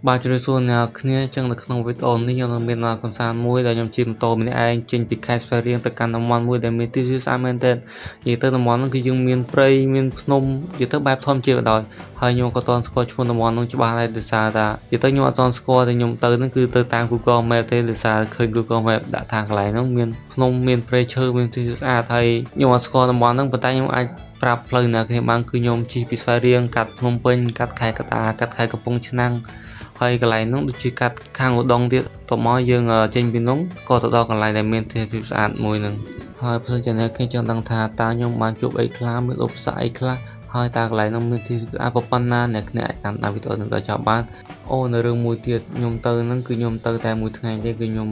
បាទជំរាបសួរអ្នកគ្នាចឹងនៅក្នុងវីដេអូនេះខ្ញុំនឹងមានកំសាន្តមួយដែលខ្ញុំជិះម៉ូតូម្នាក់ឯងចេញពីខេត្តស្វាយរៀងទៅកាន់តំបន់មួយដែលមានទីវាលស្អាតមែនទែននិយាយទៅតំបន់ហ្នឹងគឺយើងមានព្រៃមានភ្នំនិយាយទៅបែបធម្មជាតិបណ្ដោយហើយខ្ញុំក៏តន់ស្គាល់ឈ្មោះតំបន់ហ្នឹងច្បាស់ដែរដោយសារថានិយាយទៅខ្ញុំអត់តន់ស្គាល់តែខ្ញុំទៅហ្នឹងគឺទៅតាម Google Map ទេដោយសារឃើញ Google Map ដាក់ថាកន្លែងហ្នឹងមានភ្នំមានព្រៃឈើមានទីវាលស្អាតហើយខ្ញុំអត់ស្គាល់តំបន់ហ្នឹងប៉ុន្តែខ្ញុំអាចប្រាប់ផ្លូវអ្នកគ្នាបានគឺខ្ញុំជិះពីស្វាយរៀងកាត់ភ្នំពេញកាត់ខេត្តកតាកាត់ខេត្តកំពង់ឆ្នាំងហើយកន្លែងនោះដូចជាកាត់ខាងឧដុង្គទៀតតមកយើងចេញពីនោះក៏ទៅដល់កន្លែងដែលមានទេសភាពស្អាតមួយនឹងហើយបើសិនជាអ្នកខ្ញុំចង់ដឹងថាតើខ្ញុំបានជួបអីខ្លះមានឧបសគ្គអីខ្លះហើយតើកន្លែងនោះមានទេសភាពស្អាតប៉ុណ្ណាអ្នកគ្នាអាចតាមដានវីដេអូនេះដល់ចប់បានអូនៅរឿងមួយទៀតខ្ញុំទៅហ្នឹងគឺខ្ញុំទៅតែមួយថ្ងៃទេគឺខ្ញុំ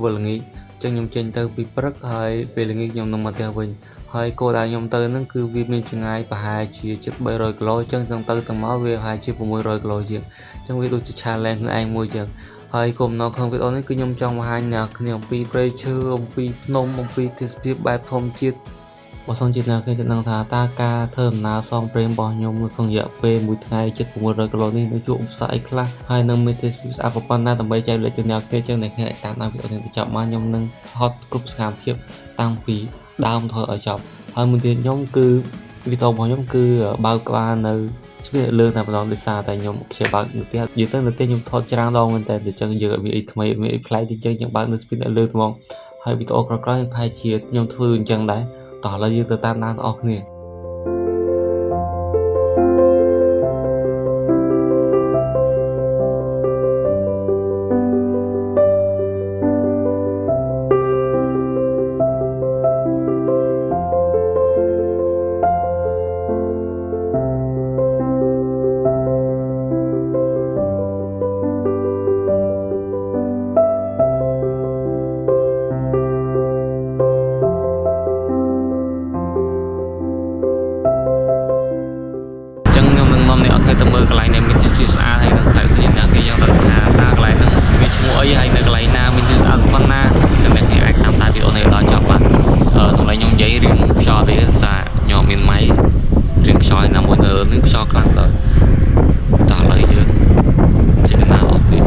វល់ល្ងាចចឹងខ្ញុំចេញទៅពីព្រឹកហើយពេលល្ងាចខ្ញុំនឹងមកផ្ទះវិញហើយគោលដៅខ្ញុំទៅហ្នឹងគឺវាមានចម្ងាយប្រហែលជាជិត300គីឡូចឹងទៅទៅមកវាប្រហែលជា600គីឡូជាងចឹងវាដូចជា challenge ខ្លួនឯងមួយចឹងហើយគោលបំណងក្នុងវីដេអូនេះគឺខ្ញុំចង់បង្ហាញអ្នកគ្នាអំពីព្រៃឈើអំពីភ្នំអំពីទេសភាពបែបធម្មជាតិបើសិនជាអ្នកគ្នាចង់ដឹងថាតើការធ្វើដំណើរផ្សងព្រេងរបស់ខ្ញុំនៅក្នុងរយៈពេលមួយថ្ងៃជិត600គីឡូនេះនឹងជួបឧបសគ្គអីខ្លះហើយនឹងមានទេសភាពស្អាតប៉ុណ្ណាដើម្បីចែករំលែកទៅអ្នកគ្នាចឹងអ្នកគ្នាអាចតាមដានវីដេអូនេះទៅចប់បានខ្ញុំនឹងថតគ្រប់សកម្មភាពតាំងពីដើមធ្វើឲ្យចប់ហើយមួយទៀតខ្ញុំគឺវីដេអូរបស់ខ្ញុំគឺបើកក្បាលនៅស្ពានលើតែម្ដងដោយសារតែខ្ញុំខ្ជិលបើកនៅផ្ទះនិយាយទៅនៅផ្ទះខ្ញុំថតច្រើនដងមែនតើអញ្ចឹងយើងអត់មានអីថ្មីមានអីប្លែកទេអញ្ចឹងយើងបើកនៅស្ពានលើត្មងហើយវីដេអូក្រោយៗប្រហែលជាខ្ញុំធ្វើអញ្ចឹងដែរតោះឥឡូវយើងទៅតាមដានបងប្អូនគ្នាទៅមើលកន្លែងដែលមានទេសភាពស្អាតហើយនឹងផ្លែផ្សេងអ្នកគេយកទៅថាតើកន្លែងហ្នឹងមានឈ្មោះអីហើយនៅកន្លែងណាមានទេសភាពស្អាតប៉ុណ្ណាចឹងអ្នកគេអាចតាមដានវីដេអូនេះដល់ចប់បានសម្លេងខ្ញុំនិយាយរៀងខ្យល់ទេសារខ្ញុំមានម៉ៃរៀងខ្យល់ណាមួយនឹងខ្យល់ខ្លាំងដល់ឥឡូវយើងចេញដំណើរអស់ទៀត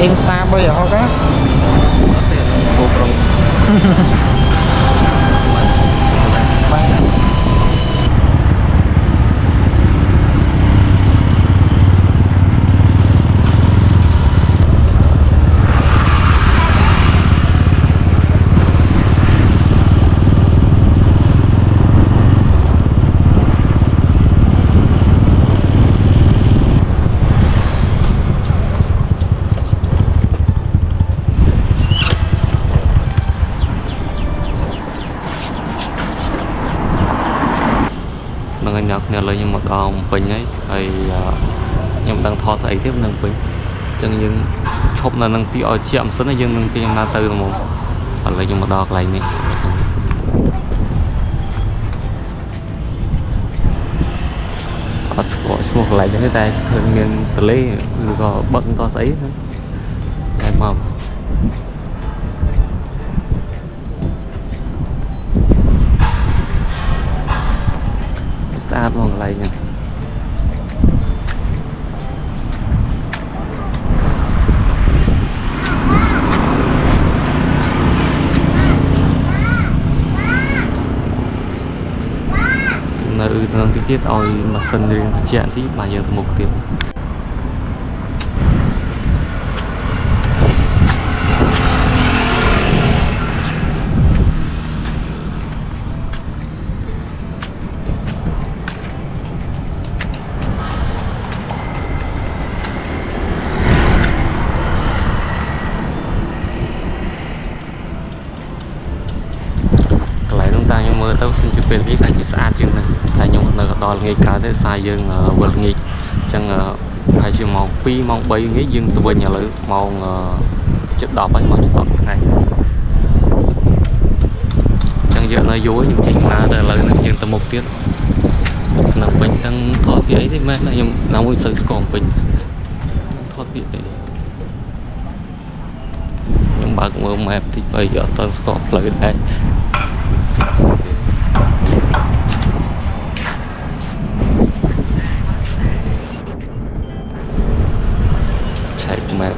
Insta bây giờ không á vô cùng Bình ấy thì nhưng đang thò sấy tiếp nâng Bình chân nhưng chụp là nâng tí ở chậm sớm là dương nâng cho em na từ là một còn lại dùng một đọt lại nè một lại cái tay thường miền từ lấy có bận to sấy em màu xa luôn lại nha nơi nâng cái tiết oi mà sân riêng chuyện tí mà giờ một tiếng mơ tao xin chụp hình cái phải chỉ xa chừng này tại nhưng mà to ngay cả thế sai dương vượt nghịch chẳng hay chỉ mong pi mong bay nghĩ dương tụi bên nhà lữ mong chất đỏ ấy mong chất đỏ này chẳng giờ nó dối nhưng chỉnh lá là lời nó chừng tầm một tiếng là mình đang thoát cái ấy thì mẹ là nhưng nào muốn sự còn mình thoát cái ấy nhưng bà cũng ôm em thì bây giờ tao còn lời đây chạy mẹ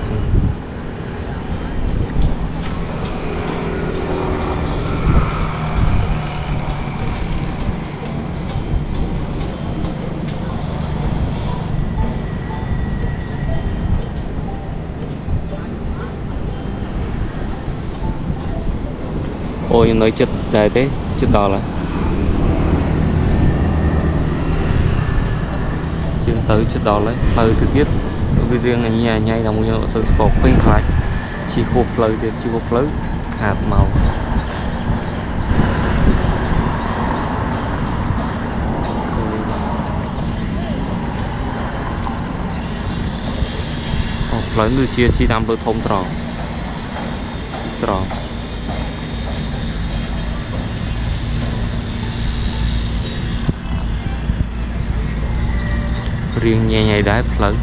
ôi nói chết dài thế chết đỏ là chưa tới chết đỏ lấy phơi thời tiết vì riêng này nhà nhảy là một sự sport bên phải chỉ hộp lời thì chỉ hộp lớn hạt màu hộp lớn được chia chi làm đôi thông tròn tròn riêng nhẹ nhảy đá lớn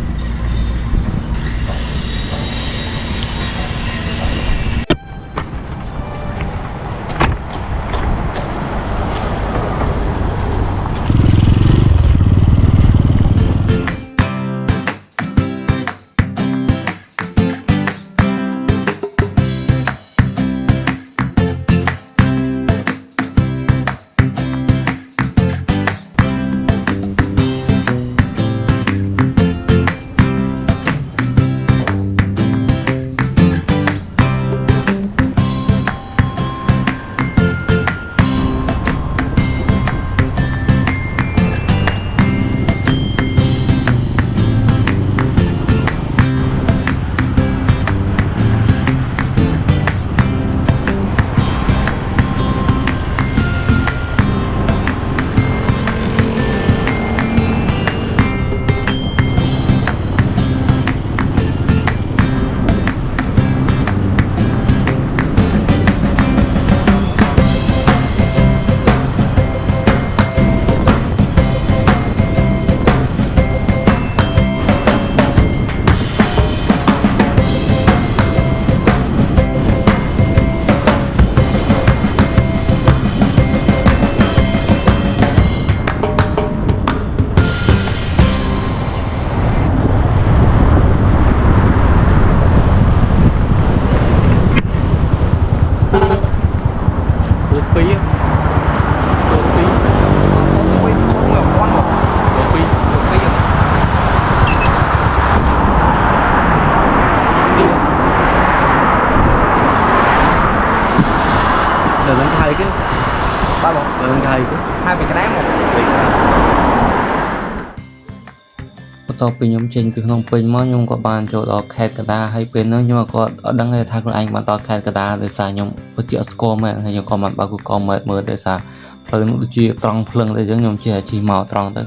ต่อไปยมเจนไปขนมเป็นมั้งยมก็บานโจดอกแคดกระดาให้เป็นเนาะยมก็ดังเลยทางคนไอ้มาต่อแคดกระดาโดยสายยมก็เจาะสกอร์แม่ให้ยมก็มันบากุกอมเมื่อโดยสารเพลิงดูจีตรองเพลิงเลยจังยมเจอจีเมาตรองตึง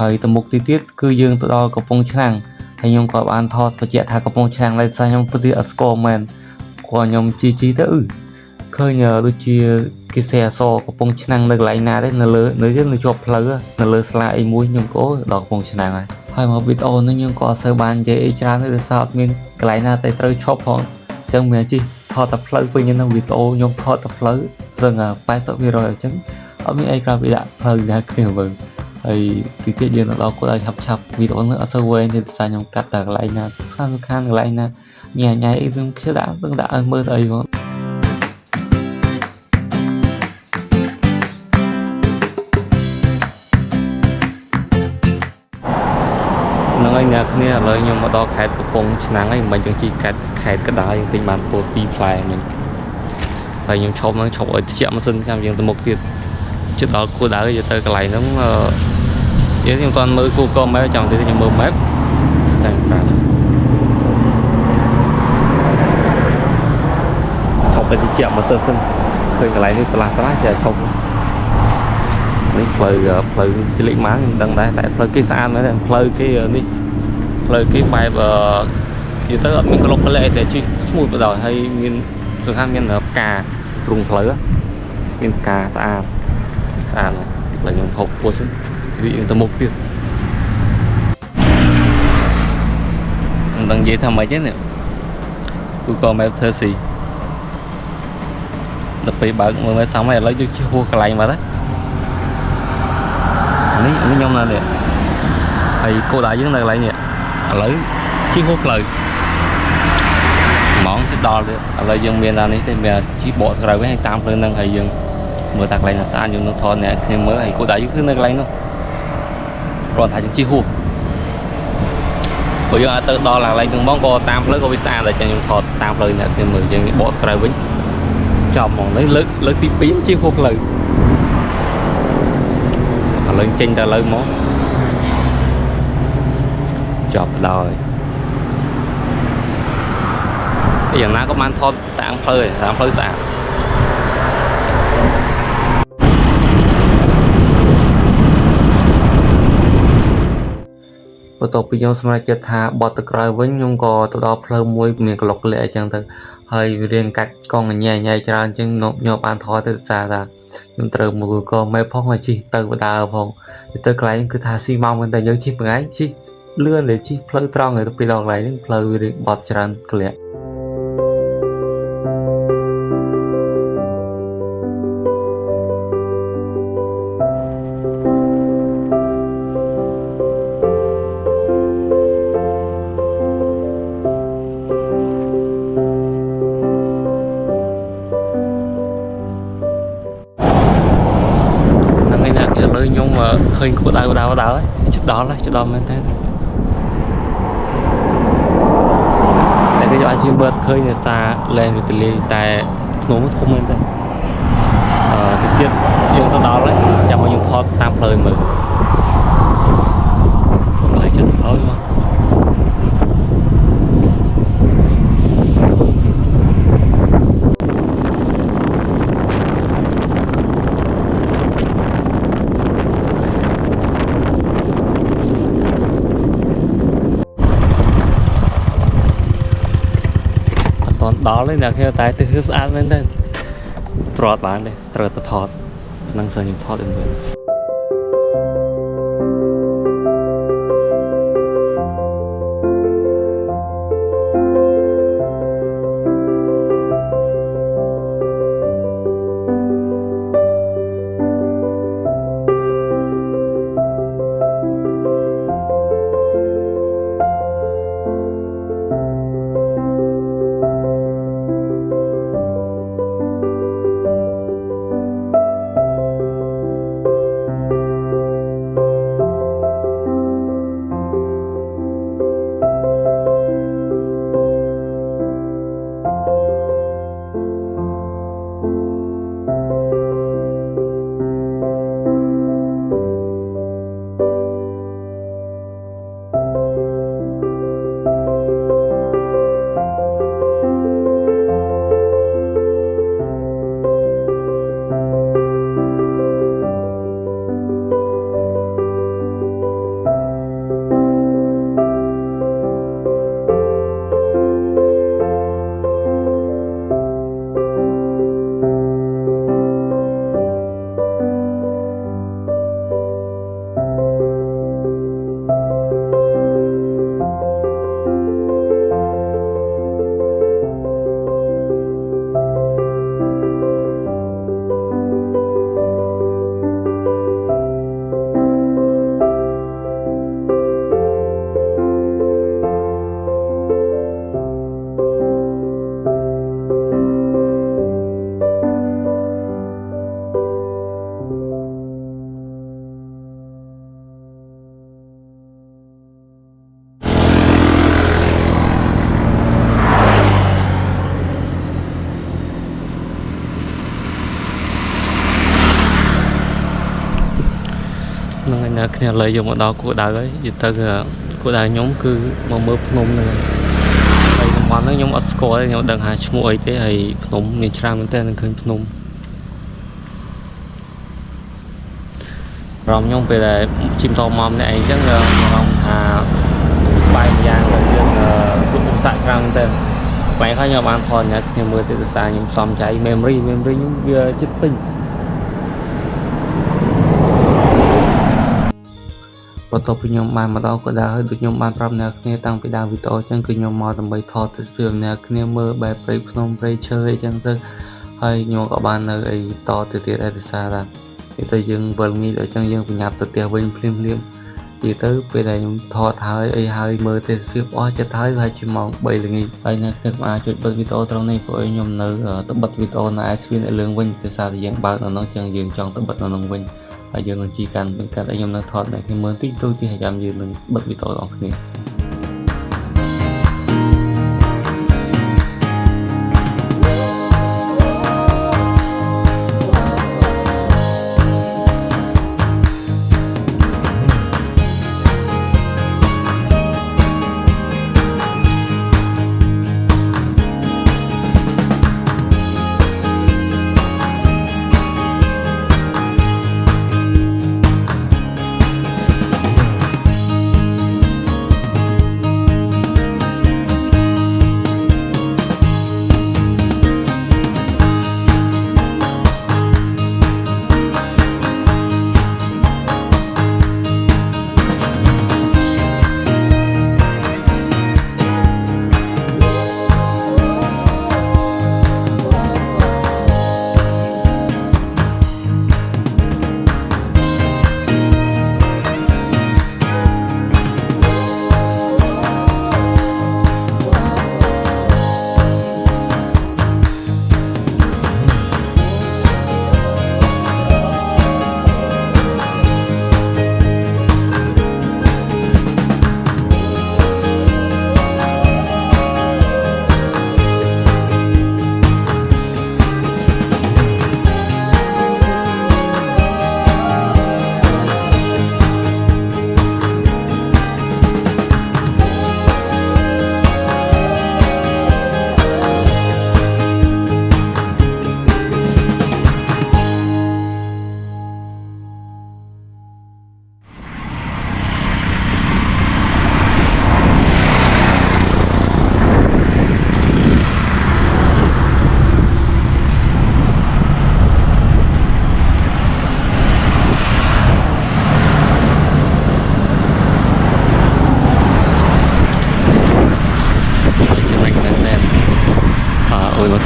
ហើយទៅមុខទៀតគឺយើងទៅដល់កំពង់ឆ្នាំងហើយខ្ញុំក៏បានថតបញ្ជាក់ថាកំពង់ឆ្នាំងឡើយសារខ្ញុំទៅទៀតអស្គាល់មែនគាត់ខ្ញុំជីទៅឃើញដូចជាគេសេអសកំពង់ឆ្នាំងនៅកន្លែងណាទេនៅលើនៅជាប់ផ្លូវនៅលើស្លាអីមួយខ្ញុំក៏ដល់កំពង់ឆ្នាំងហើយមកវីដេអូនេះខ្ញុំក៏អត់សូវបាននិយាយអីច្រើនទេដោយសារអត់មានកន្លែងណាតែត្រូវឈប់ផងអញ្ចឹងមានជីថតតែផ្លូវពេញនៅវីដេអូខ្ញុំថតតែផ្លូវសឹង80%អញ្ចឹងអត់មានអីក្រៅពីដាក់ផ្លូវដែរគ្នាមើលហើយទីទៀតយើងទៅដល់គាត់ឲ្យឆាប់វីដេអូនេះអត់សូវវែងទេដោយសារខ្ញុំកាត់តែកន្លែងណាសំខាន់កន្លែងណាញ៉ៃអីខ្ញុំខ្ជិលដាក់ឲ្យមើលទៅអីបងហ្នឹងហើយអ្នកគ្នាឥឡូវខ្ញុំមកដល់ខេត្តកំពង់ឆ្នាំងហើយមិនយើងជីកាត់ខេត្តកណ្ដាលយើងទិញបានពោល2ផ្លែមិញហើយខ្ញុំឈប់ឲ្យត្រជាក់ម៉ាស៊ីនចាំយើងទៅមុខទៀតជិតដល់គួរដៅយកទៅកន្លែងហ្នឹងយើងខ្ញុំអត់មើល Google Map ចាំទៅខ្ញុំមើល Map តែប្រាប់ឈប់ទៅត្រជាក់ម៉ាស៊ីនសិនឃើញកន្លែងនេះស្លាចេះឈប់នេះផ្លូវជិលម៉ាងមិនដឹងដែរតែផ្លូវគេស្អាតមែនទេផ្លូវគេនេះផ្លូវគេបែបនិយាយទៅអត់មានក្លុកក្លែតែជិះស្មូតបណ្ដោយហើយមានសំខាន់មានផ្កាទ្រង់ផ្លូវមានផ្កាស្អាតផ្លូវខ្ញុំហូបពោះសិនរីយើងទៅមុខទៀតមិនដឹងនិយាយថាម៉េចទេនេះ Google Map ធ្វើស៊ីដល់ពេលបើកមើលមកxongហើយឥឡូវយើងជិះហួសកន្លែងមកទៅនេះខ្ញុំនៅនេះហើយគោលដៅយើងនៅកន្លែងនេះឥឡូវជិះហួសផ្លូវហ្មងជិះដល់ទៀតឥឡូវយើងមានដល់នេះទេមានជិះបកក្រៅវិញហើយតាមផ្លូវហ្នឹងហើយយើងមើលតាកន្លែងស្អាតយើងនឹងថតអ្នកគ្នាមើលហើយគោលដៅយើងគឺនៅកន្លែងនោះគ្រាន់តែយើងជិះហួសព្រោះយើងអាចទៅដល់កន្លែងហ្នឹងហ្មងក៏តាមផ្លូវក៏វាស្អាតដែរចឹងខ្ញុំថតតាមផ្លូវអ្នកគ្នាមើលយើងបកក្រៅវិញចប់ហ្មងនេះលើកទី2ជិះហួសផ្លូវឥឡូវចេញទៅលើមកចប់ដល់យ៉ាងណាក៏បានថតតាមផ្លូវស្អាតបន្ទាប់ពីខ្ញុំសម្រេចចិត្តថាបត់ទៅក្រៅវិញខ្ញុំក៏ទៅដល់ផ្លូវមួយមានក្លុកក្លែអញ្ចឹងទៅហើយរៀងកាច់កង់ញ៉ៃច្រើនអញ្ចឹងខ្ញុំបានថតទៅសារថាខ្ញុំត្រូវមើលក៏មិនផងឲ្យជិះទៅបដើផងទៅកន្លែងគឺថាស៊ីមកមែនតែយើងជិះមួយថ្ងៃជិះលឿនតែជិះផ្លូវត្រង់ទៅពីដល់កន្លែងហ្នឹងផ្លូវរៀងបត់ច្រើនក្លែខ្ញុំឃើញគួរដៅហើយជិតដល់មែនទេតែគេអាចជិះមើលឃើញនៅសារលែងវិទ្យាតែភ្នំធំមែនទេទីទៀតយើងទៅដល់ហើយចាំឲ្យយើងថតតាមផ្លូវមើលកន្លែងចិត្តផ្លូវមកដល់ហើយអ្នកគេតែទិសស្អាតមែនទេត្រត់បានទេត្រូវទៅថតនឹងសើខ្ញុំថតឲ្យមើល អ្នកគ្នាឥឡូវយកមកដល់គួរដៅហើយនិយាយទៅគួរដៅខ្ញុំគឺមកមើលភ្នំហ្នឹងហើយតំបន់ហ្នឹងខ្ញុំអត់ស្គាល់ទេខ្ញុំដឹងថាឈ្មោះអីទេហើយភ្នំមានច្រើនមែនតើនឹងឃើញភ្នំរំខ្ញុំពេលដែលជិមតមម្នាក់ឯងចឹងរំថាបាយយ៉ាងយើងគ្រប់ឧស្សាហ៍ច្រើនមែនតើបាយខ្លះខ្ញុំបានថតអ្នកគ្នាមើលទេភាសាខ្ញុំសំចៃ memory ខ្ញុំវាចិត្តពេញបន្ទាប់ពីខ្ញុំបានមកដល់ក៏ដែរហើយដូចខ្ញុំបានប្រាប់អ្នកគ្នាតាំងពីដើមវីដេអូអញ្ចឹងគឺខ្ញុំមកដើម្បីថតទស្សនវិជ្ជាអ្នកគ្នាមើលបែបព្រៃភ្នំព្រៃឈើអីចឹងទៅហើយខ្ញុំក៏បាននៅអីតទៅទៀតឯកសារដែរពេលទៅយើងវិលងាយដល់អញ្ចឹងយើងប្រញាប់ទៅផ្ទះវិញភ្លាមនិយាយទៅពេលដែលខ្ញុំថតហើយអីហើយមើលទេសភាពអស់ចិត្តហើយប្រហែលជាម៉ោង3ល្ងាចហើយអ្នកខ្ញុំអាចចុចបិទវីដេអូត្រង់នេះព្រោះខ្ញុំនៅទៅបិទវីដេអូនៅ iScreen ឲ្យលឿងវិញដោយសារតែយើងបើកនៅនោះអញ្ចឹងយើងចង់ទៅបិទនៅនោះវិញហើយយើងនឹងជីកាន់ឲ្យខ្ញុំនៅថតអ្នកខ្ញុំមើលតិចតួចទៀតហើយចាំយើងនឹងបិទវីដេអូរបស់គ្នា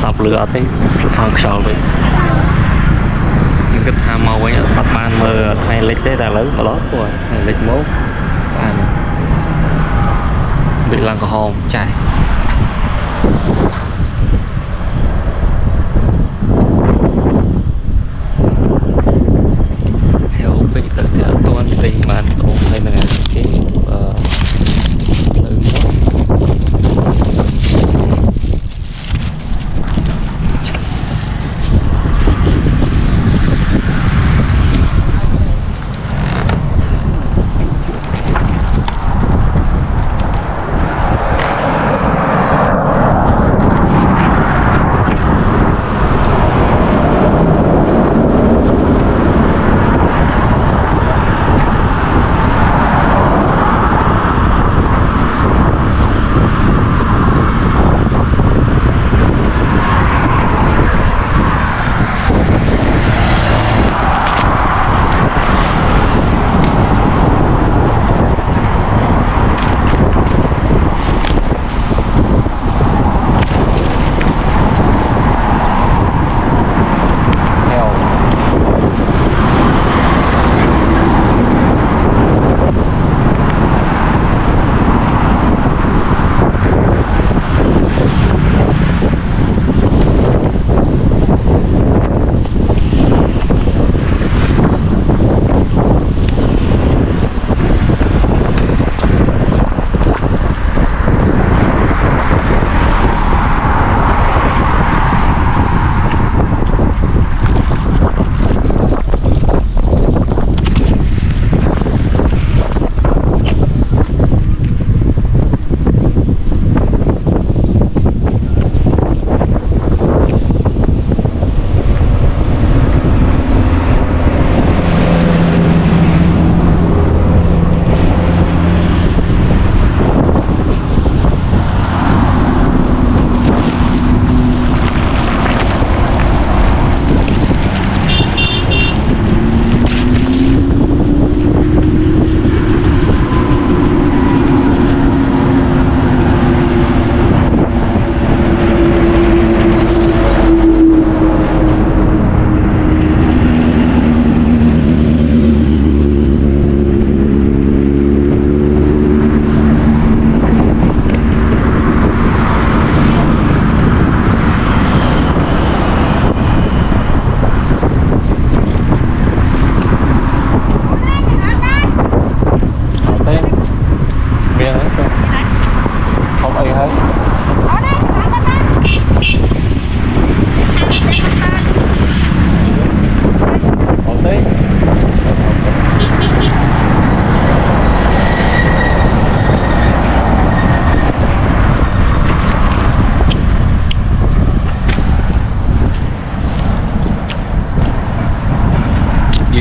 សាប់លឺអត់ទេថងខ្យល់វិញខ្ញុំគិតថាមកវិញអត់បានមើលថ្ងៃលិចទេតែឥឡូវម្ល៉េះព្រោះថ្ងៃលិចមកស្អាតវាឡើងក្រហមចាស់ហេវពេកទៅតែអត់ទាន់ពេញបានអូនហើយនឹងគេលើមក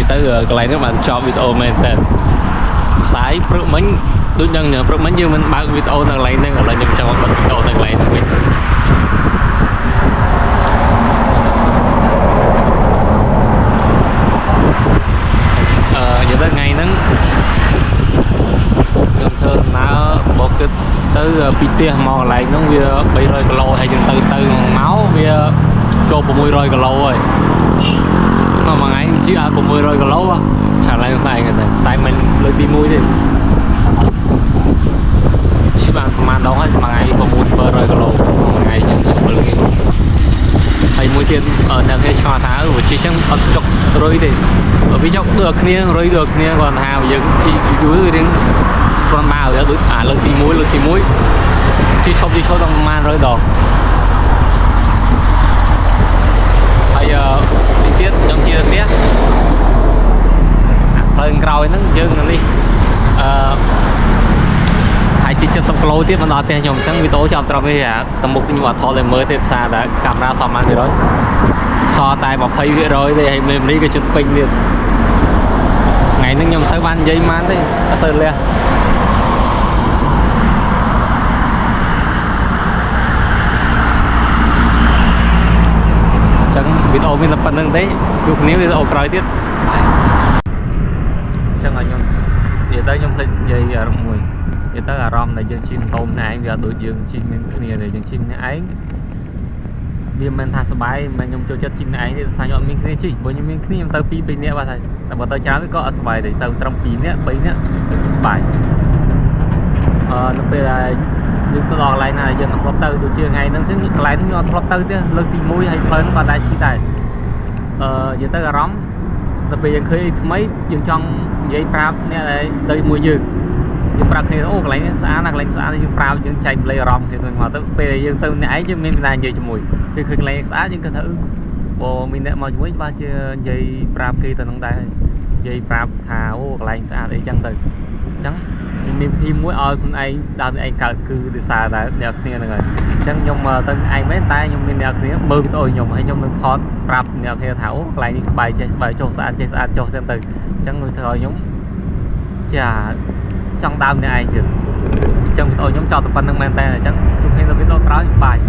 tới cái này các bạn cho video men tên sái prước mình đối nhân nhờ prước mình như mình bán video thằng này nên là nhầm cho mình video thằng này thằng mình giờ tới ngày nắng thường thường nó một cái tới pt mò lại nó bia 700 kg hay chừng từ máu bia cho 40 kg rồi mà ngày chứ à 40 kg á trả lại này tại mình lên đi mua đi chứ bạn mà đâu hết mà ngày 40 kg ngày chẳng hạn là hay mua tiền ở đang hay cho tháo của chị chẳng ở chọc rồi thì ở phía chọc được nha còn hào giờ chị dưới đến con bao giờ được lần tí muối chứ không trong man rồi đỏ bây giờ đi tiếp trong chia tiếp lên rồi nó dừng đi hãy chỉ cho xong lâu tiếp mà nói tiền nhomทั้งวิดีโอ trong bây giờ tầm một cái nhọt thôi mới tiếp xa đã camera xong ăn rồi so tài bọc thấy rồi thì hãy mềm đi cái chụp pin được ngày nó nhom sáu ban giấy man đấy nó từ lên chẳng video mình tập phần đấy chụp nếu video cày tiếp chẳng là nhom giờ tới nhom lên dây giờ mùi giờ tới là rom này dân chim tôm này giờ đội dương chim bên kia này dân chim này ấy vì mình thay sờ bài mà nhom cho chim này ấy thì thay nhom mình kia chứ bởi vì mình kia tao pi bên này bà thầyแต่พอเช้าก็สบายเลยตอนปีเนี้ยบ่ายnó về là những cái lò này là dân học từ từ chiều ngày nó chứ lại nó học từ chứ lần thì mũi hay phơi nó còn đại chi tài giờ tới là rắm nó về dân khi mấy dân trong giấy prap nè này tới mùi dư dân prap thì ô lại xã là lại xã dân prap dân chạy lấy rắm thì mình mà tới về dân từ này chứ mình là gì cho mùi thì khi lại xã những cái thứ bộ mình đã mời mũi ba chưa dây prap kia từ nông đại dây prap thà ô lại xã để chân từ trắng mình thêm muối ơi con anh đào anh cờ cứ đi xa đã đẹp như này rồi chẳng nhưng mà tên anh mấy tay nhưng mình đẹp thì mơ tôi nhung hay nhung mình khó prap đẹp thì thảo lại bài cho xã cho xem từ chẳng người thời nhúng chả trong đau này ai được trong tôi nhóm cho tập văn năng men tay là chẳng chụp hình là video có bài